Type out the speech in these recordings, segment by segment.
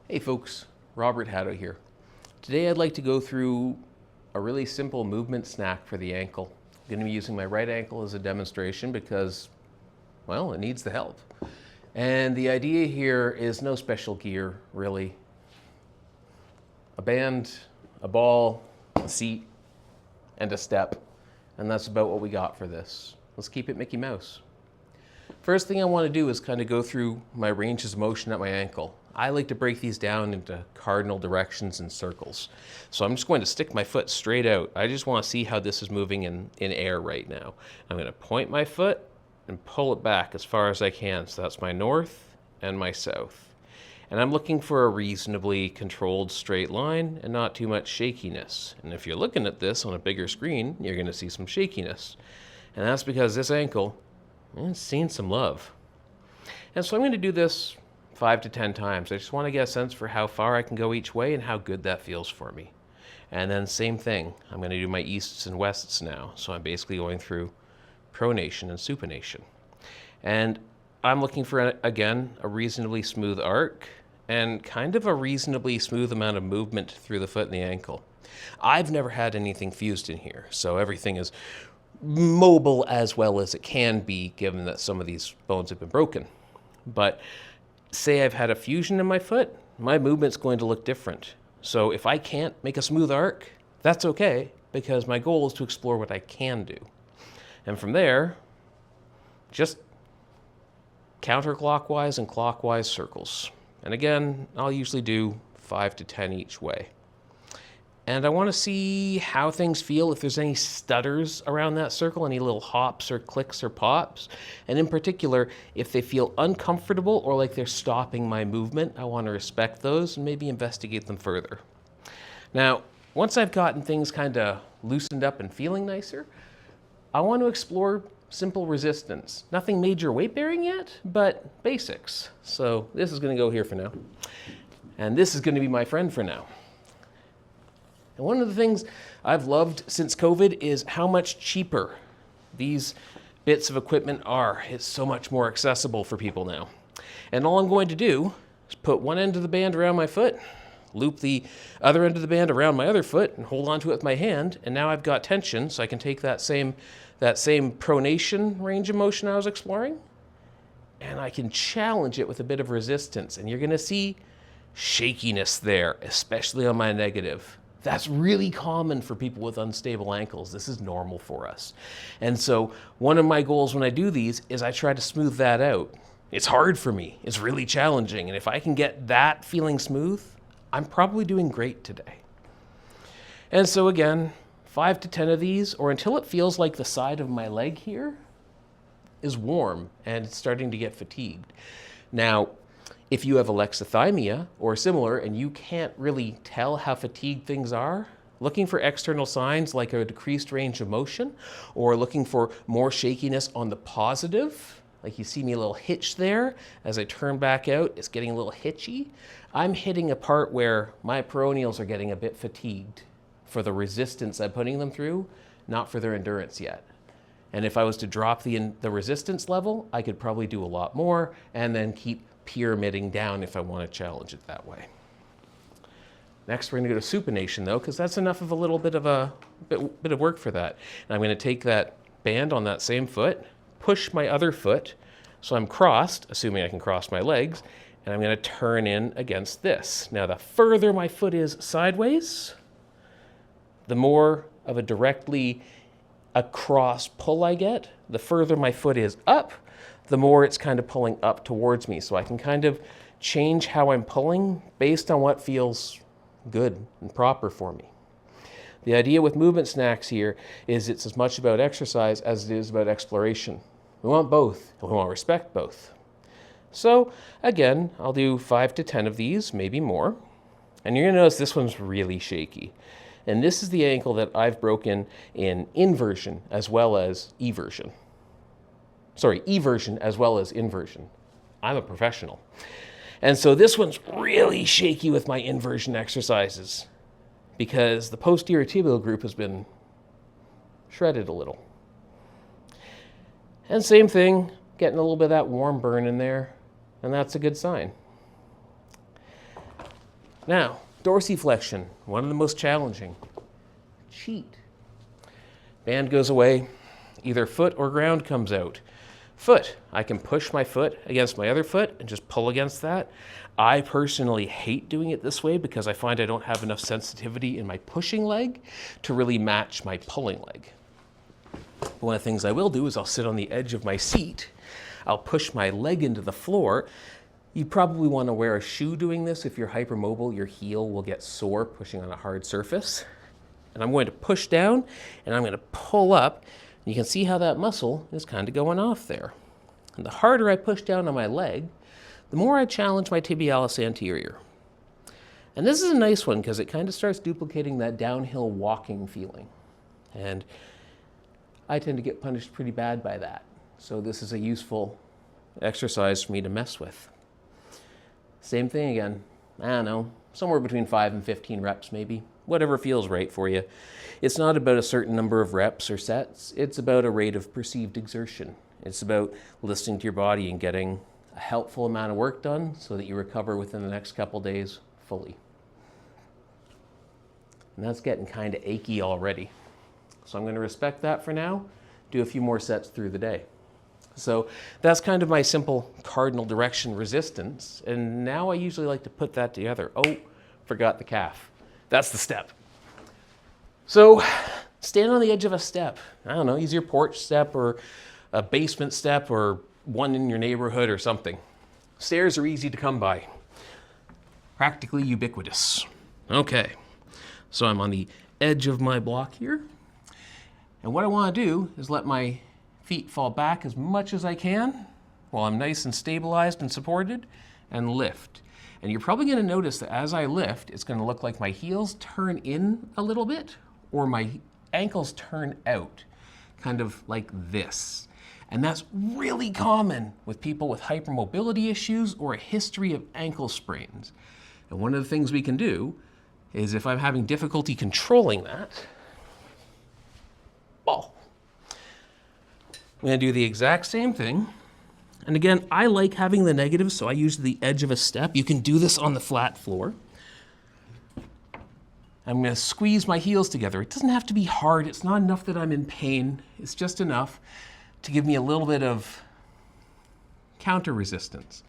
Hey folks, Robert Haddo here. Today I'd like to go through a really simple movement snack for the ankle. I'm going to be using my right ankle as a demonstration because, well, it needs the help. And the idea here is no special gear, really. A band, a ball, a seat, and a step. And that's about what we got for this. Let's keep it Mickey Mouse. First thing I want to do is kind of go through my ranges of motion at my ankle. I like to break these down into cardinal directions and circles. So I'm just going to stick my foot straight out. I just want to see how this is moving in air right now. I'm going to point my foot and pull it back as far as I can. So that's my north and my south. And I'm looking for a reasonably controlled straight line and not too much shakiness. And if you're looking at this on a bigger screen, you're going to see some shakiness. And that's because this ankle is seeing some love. And so I'm going to do this 5 to 10 times. I just want to get a sense for how far I can go each way and how good that feels for me. And then same thing, I'm going to do my easts and wests now. So I'm basically going through pronation and supination. And I'm looking for, again, a reasonably smooth arc and kind of a reasonably smooth amount of movement through the foot and the ankle. I've never had anything fused in here, so everything is mobile as well as it can be, given that some of these bones have been broken. But say I've had a fusion in my foot, my movement's going to look different. So if I can't make a smooth arc, that's okay, because my goal is to explore what I can do. And from there, just counterclockwise and clockwise circles. And again, I'll usually do 5 to 10 each way. And I want to see how things feel, if there's any stutters around that circle, any little hops or clicks or pops. And in particular, if they feel uncomfortable or like they're stopping my movement, I want to respect those and maybe investigate them further. Now, once I've gotten things kind of loosened up and feeling nicer, I want to explore simple resistance. Nothing major weight bearing yet, but basics. So this is going to go here for now. And this is going to be my friend for now. And one of the things I've loved since COVID is how much cheaper these bits of equipment are. It's so much more accessible for people now. And all I'm going to do is put one end of the band around my foot, loop the other end of the band around my other foot, and hold onto it with my hand. And now I've got tension, so I can take that same pronation range of motion I was exploring, and I can challenge it with a bit of resistance. And you're going to see shakiness there, especially on my negative. That's really common for people with unstable ankles. This is normal for us. And so one of my goals when I do these is I try to smooth that out. It's hard for me. It's really challenging. And if I can get that feeling smooth, I'm probably doing great today. And so again, 5 to 10 of these, or until it feels like the side of my leg here is warm and it's starting to get fatigued. Now, if you have alexithymia or similar and you can't really tell how fatigued things are, looking for external signs like a decreased range of motion or looking for more shakiness on the positive, like you see me a little hitch there as I turn back out, it's getting a little hitchy. I'm hitting a part where my peroneals are getting a bit fatigued for the resistance I'm putting them through, not for their endurance yet. And if I was to drop the resistance level, I could probably do a lot more and then keep pyramiding down if I want to challenge it that way. Next, we're going to go to supination though, because that's enough of a little bit of work for that. And I'm going to take that band on that same foot, push my other foot, so I'm crossed, assuming I can cross my legs, and I'm going to turn in against this. Now, the further my foot is sideways, the more of a directly across pull I get. The further my foot is up, the more it's kind of pulling up towards me. So I can kind of change how I'm pulling based on what feels good and proper for me. The idea with movement snacks here is it's as much about exercise as it is about exploration. We want both, and we want to respect both. So again, I'll do 5 to 10 of these, maybe more. And you're going to notice this one's really shaky. And this is the ankle that I've broken in inversion as well as eversion. Sorry, eversion as well as inversion. I'm a professional. And so this one's really shaky with my inversion exercises because the posterior tibial group has been shredded a little. And same thing, getting a little bit of that warm burn in there, and that's a good sign. Now, dorsiflexion, one of the most challenging. Cheat. Band goes away, either foot or ground comes out. Foot, I can push my foot against my other foot and just pull against that. I personally hate doing it this way because I find I don't have enough sensitivity in my pushing leg to really match my pulling leg. But one of the things I will do is I'll sit on the edge of my seat, I'll push my leg into the floor. You probably want to wear a shoe doing this. If you're hypermobile, your heel will get sore pushing on a hard surface. And I'm going to push down and I'm going to pull up. You can see how that muscle is kind of going off there. And the harder I push down on my leg, the more I challenge my tibialis anterior. And this is a nice one because it kind of starts duplicating that downhill walking feeling. And I tend to get punished pretty bad by that. So this is a useful exercise for me to mess with. Same thing again, I don't know, somewhere between 5 and 15 reps maybe, whatever feels right for you. It's not about a certain number of reps or sets, it's about a rate of perceived exertion. It's about listening to your body and getting a helpful amount of work done so that you recover within the next couple days fully. And that's getting kind of achy already. So I'm going to respect that for now, do a few more sets through the day. So that's kind of my simple cardinal direction resistance. And now I usually like to put that together. Oh, forgot the calf. That's the step. So stand on the edge of a step. I don't know, use your porch step or a basement step or one in your neighborhood or something. Stairs are easy to come by. Practically ubiquitous. Okay, so I'm on the edge of my block here. And what I want to do is let my feet fall back as much as I can while I'm nice and stabilized and supported, and lift. And you're probably going to notice that as I lift, it's going to look like my heels turn in a little bit or my ankles turn out, kind of like this. And that's really common with people with hypermobility issues or a history of ankle sprains. And one of the things we can do is, if I'm having difficulty controlling that, ball. I'm going to do the exact same thing. And again, I like having the negative, so I use the edge of a step. You can do this on the flat floor. I'm going to squeeze my heels together. It doesn't have to be hard. It's not enough that I'm in pain. It's just enough to give me a little bit of counter resistance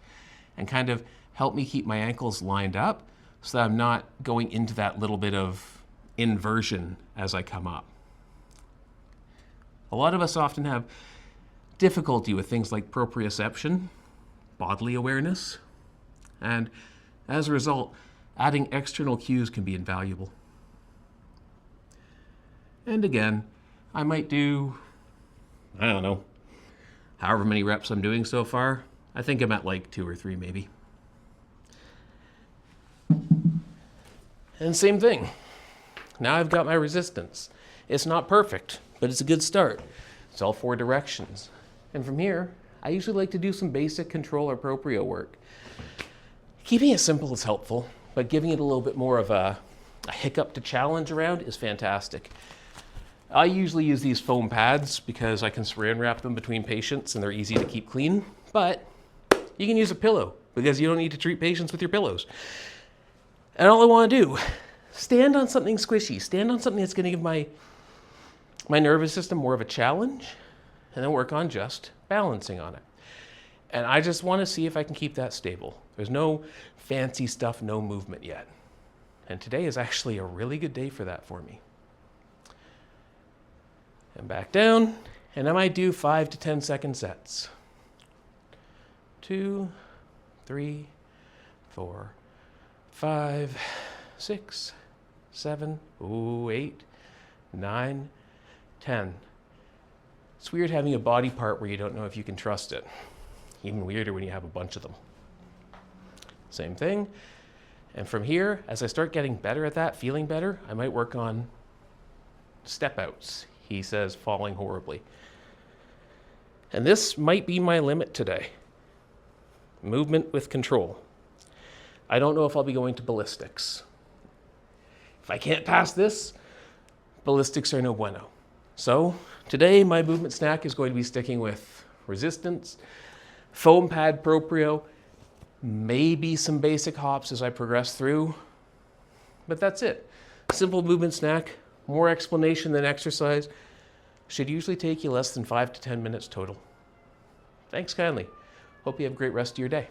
and kind of help me keep my ankles lined up so that I'm not going into that little bit of inversion as I come up. A lot of us often have difficulty with things like proprioception, bodily awareness, and as a result, adding external cues can be invaluable. And again, I might do, I don't know, however many reps I'm doing so far. I think I'm at like 2 or 3 maybe. And same thing. Now I've got my resistance. It's not perfect, but it's a good start. It's all 4 directions. And from here, I usually like to do some basic control or proprio work. Keeping it simple is helpful, but giving it a little bit more of a hiccup to challenge around is fantastic. I usually use these foam pads because I can saran wrap them between patients and they're easy to keep clean, but you can use a pillow because you don't need to treat patients with your pillows. And all I want to do, stand on something squishy, stand on something that's going to give my nervous system more of a challenge, and then work on just balancing on it. And I just want to see if I can keep that stable. There's no fancy stuff, no movement yet. And today is actually a really good day for that for me. And back down, and I might do 5 to 10 second sets. 2, 3, 4, 5, 6, 7, 8, 9, 10. It's weird having a body part where you don't know if you can trust it. Even weirder when you have a bunch of them. Same thing. And from here, as I start getting better at that, feeling better, I might work on step outs. He says falling horribly. And this might be my limit today. Movement with control. I don't know if I'll be going to ballistics. If I can't pass this, ballistics are no bueno. So today my movement snack is going to be sticking with resistance, foam pad proprio, maybe some basic hops as I progress through, But that's it. Simple movement snack, more explanation than exercise. Should usually take you less than 5 to 10 minutes total. Thanks kindly. Hope you have a great rest of your day.